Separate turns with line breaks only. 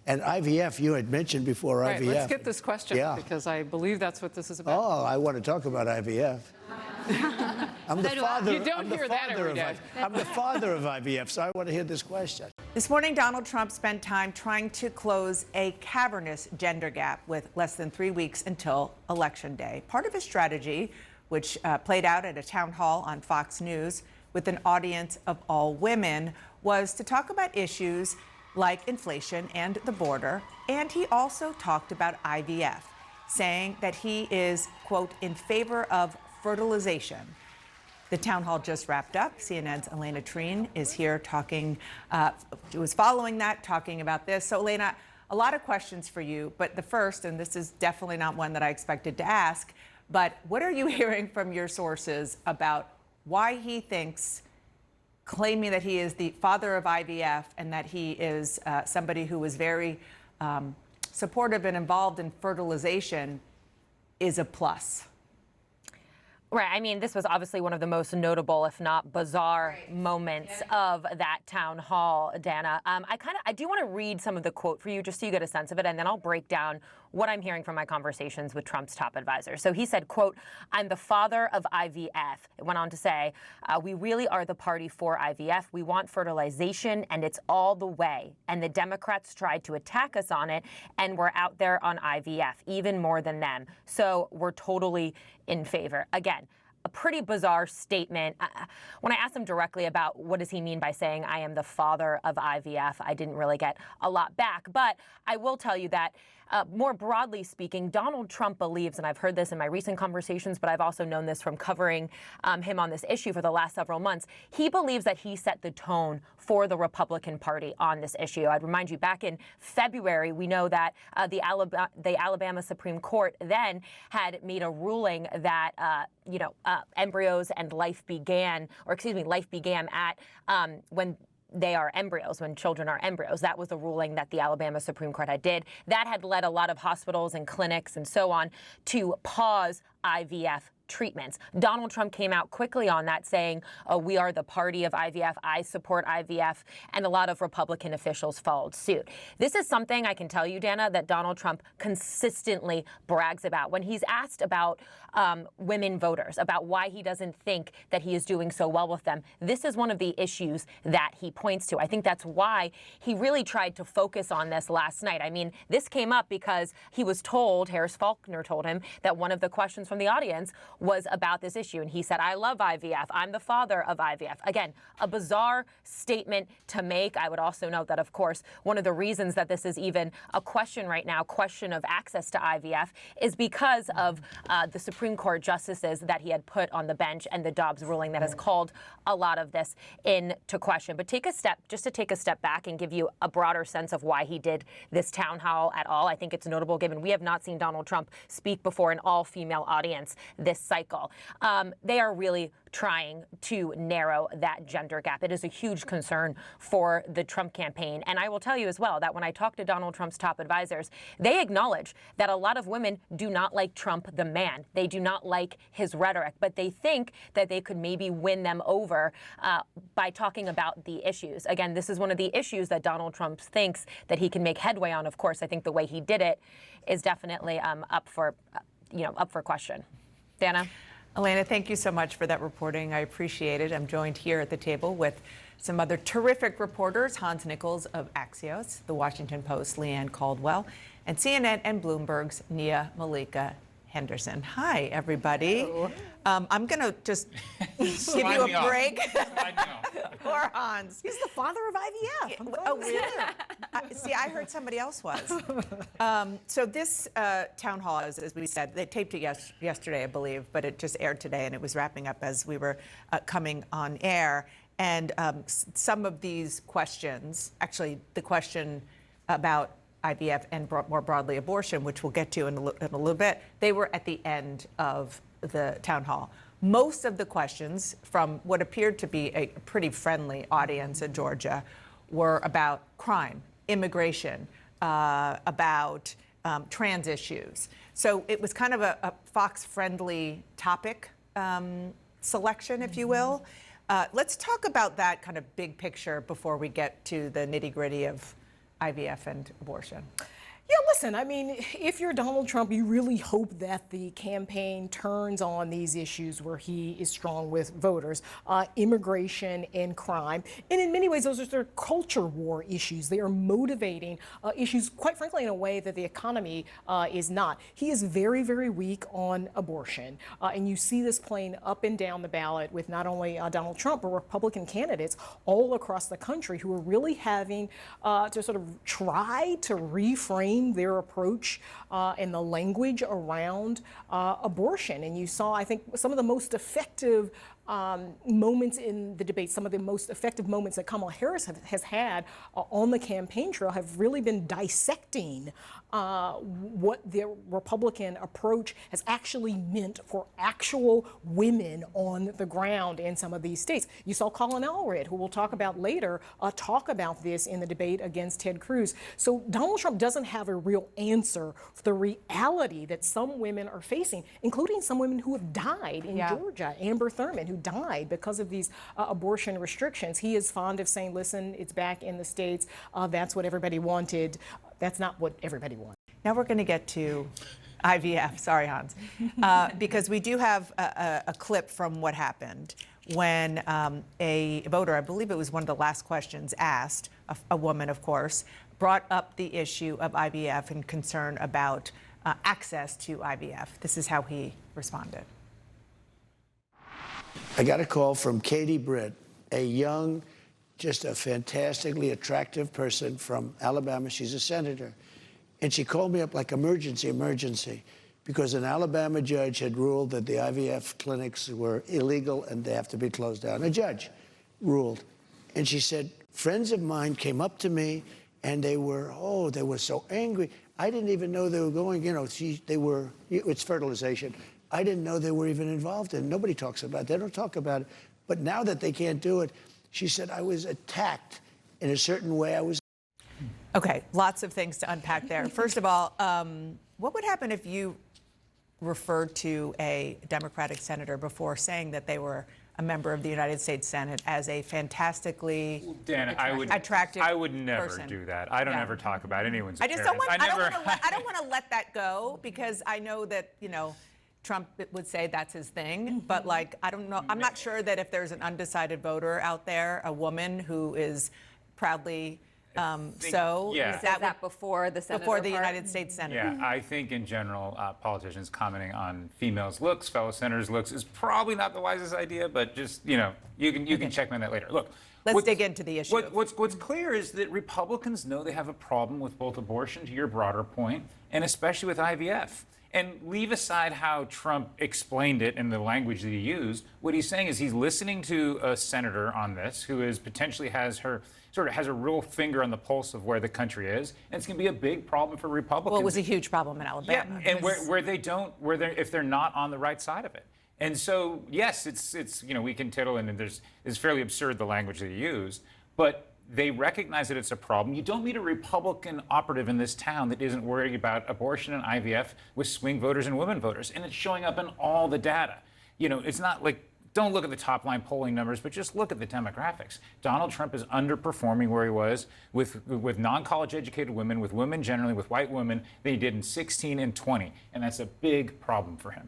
And IVF, you had mentioned before
Right,
IVF.
let's get this question, because I believe that's what this is about.
Oh, I want to talk about IVF. I'm the father.
You don't hear that every day.
I'm the father of IVF, so I want to hear this question.
This morning, Donald Trump spent time trying to close a cavernous gender gap with less than 3 weeks until Election Day. Part of his strategy, which played out at a town hall on Fox News with an audience of all women, was to talk about issues like inflation and the border. And he also talked about IVF, saying that he is, quote, in favor of fertilization. The town hall just wrapped up. CNN's Elena Treen is here talking, was following that, talking about this. So, Elena, a lot of questions for you, but the first, and this is definitely not one that I expected to ask, but what are you hearing from your sources about why he thinks, claiming that he is the father of IVF and that he is somebody who is very supportive and involved in fertilization, is a plus?
Right. I mean, this was obviously one of the most notable, if not bizarre, moments of that town hall, Dana. I do want to read some of the quote for you just so you get a sense of it, and then I'll break down what I'm hearing from my conversations with Trump's top advisors. So he said, quote, "I'm the father of IVF." It went on to say, "We really are the party for IVF. We want fertilization, and it's all the way. And the Democrats tried to attack us on it, and we're out there on IVF, even more than them. So we're totally in favor." Again, a pretty bizarre statement. When I asked him directly about what does he mean by saying I am the father of IVF, I didn't really get a lot back. But I will tell you that more broadly speaking, Donald Trump believes, and I've heard this in my recent conversations, but I've also known this from covering him on this issue for the last several months, he believes that he set the tone for the Republican Party on this issue. I'd remind you, back in February, we know that the Alabama Supreme Court then had made a ruling that, embryos and life began at when they are embryos, when children are embryos. That was the ruling that the Alabama Supreme Court did. That had led a lot of hospitals and clinics and so on to pause IVF treatments. Donald Trump came out quickly on that, saying, we are the party of IVF, I support IVF, and a lot of Republican officials followed suit. This is something I can tell you, Dana, that Donald Trump consistently brags about. When he's asked about women voters, about why he doesn't think that he is doing so well with them, this is one of the issues that he points to. I think that's why he really tried to focus on this last night. I mean, this came up because he was told, Harris Faulkner told him, that one of the questions from the audience was about this issue. And he said, I love IVF. I'm the father of IVF. Again, a bizarre statement to make. I would also note that, of course, one of the reasons that this is even a question right now, question of access to IVF, is because of the Supreme Court justices that he had put on the bench and the Dobbs ruling that has called a lot of this into question. But take a step back and give you a broader sense of why he did this town hall at all. I think it's notable given we have not seen Donald Trump speak before an all-female audience this cycle. They are really trying to narrow that gender gap. It is a huge concern for the Trump campaign. And I will tell you as well that when I talk to Donald Trump's top advisors, they acknowledge that a lot of women do not like Trump the man. They do not like his rhetoric, but they think that they could maybe win them over by talking about the issues. Again, this is one of the issues that Donald Trump thinks that he can make headway on. Of course, I think the way he did it is definitely up for question. Dana?
Elena, thank you so much for that reporting. I appreciate it. I'm joined here at the table with some other terrific reporters, Hans Nichols of Axios, The Washington Post, Leanne Caldwell, and CNN and Bloomberg's Nia Malika Henderson. Hi, everybody. I'm going to just give you a break. Poor Hans.
He's the father of IVF.
Oh, really? See, I heard somebody else was. So this town hall, as we said, they taped it yesterday, I believe, but it just aired today, and it was wrapping up as we were coming on air. And some of these questions, actually the question about IVF and more broadly abortion, which we'll get to in a little bit, they were at the end of the town hall. Most of the questions from what appeared to be a pretty friendly audience in Georgia were about crime, immigration, about trans issues. So it was kind of a Fox-friendly topic selection, if you will. Let's talk about that kind of big picture before we get to the nitty-gritty of IVF and abortion?
Yeah, listen, I mean, if you're Donald Trump, you really hope that the campaign turns on these issues where he is strong with voters, immigration and crime. And in many ways, those are sort of culture war issues. They are motivating issues, quite frankly, in a way that the economy is not. He is very, very weak on abortion. And you see this playing up and down the ballot with not only Donald Trump, but Republican candidates all across the country who are really having to sort of try to reframe their approach and the language around abortion. And you saw, I think, some of the most effective moments in the debate, some of the most effective moments that Kamala Harris has had on the campaign trail have really been dissecting what the Republican approach has actually meant for actual women on the ground in some of these states. You saw Colin Allred, who we'll talk about later, talk about this in the debate against Ted Cruz. So Donald Trump doesn't have a real answer for the reality that some women are facing, including some women who have died in Georgia. Amber Thurman, who died because of these abortion restrictions. He is fond of saying, listen, it's back in the States. That's what everybody wanted. That's not what everybody wanted.
Now we're going to get to IVF. Sorry, Hans. Because we do have a clip from what happened when a voter, I believe it was one of the last questions asked, a woman, of course, brought up the issue of IVF and concern about access to IVF. This is how he responded.
I got a call from Katie Britt, a young, just a fantastically attractive person from Alabama. She's a senator. And she called me up like emergency, because an Alabama judge had ruled that the IVF clinics were illegal and they have to be closed down. A judge ruled. And she said, friends of mine came up to me and they were so angry. I didn't even know they were going, it's fertilization. I didn't know they were even involved in it. Nobody talks about it. They don't talk about it. But now that they can't do it, she said, I was attacked in a certain way.
Okay, lots of things to unpack there. First of all, what would happen if you referred to a Democratic senator before saying that they were a member of the United States Senate as a fantastically attractive
I would never
person?
do that. I don't ever talk about anyone's
I just
appearance.
I don't want to let that go, because I know that, Trump would say that's his thing, but I don't know. I'm not sure that if there's an undecided voter out there, a woman who is proudly is that
before the Senator
before the
part?
United States Senate?
Yeah, I think in general, politicians commenting on females' looks, fellow senators' looks, is probably not the wisest idea. But just you can check me on that later. Look,
let's dig into the issue.
What's clear is that Republicans know they have a problem with both abortion, to your broader point, and especially with IVF. And leave aside how Trump explained it in the language that he used. What he's saying is he's listening to a senator on this who is potentially has a real finger on the pulse of where the country is, and it's going to be a big problem for Republicans.
Well, it was a huge problem in Alabama.
Yeah, and if they're not on the right side of it. And so, yes, it's we can tittle, and it's fairly absurd the language that he used, but they recognize that it's a problem. You don't meet a Republican operative in this town that isn't worried about abortion and IVF with swing voters and women voters. And it's showing up in all the data. It's not like, don't look at the top line polling numbers, but just look at the demographics. Donald Trump is underperforming where he was with non-college educated women, with women generally, with white women, than he did in 16 and 20. And that's a big problem for him.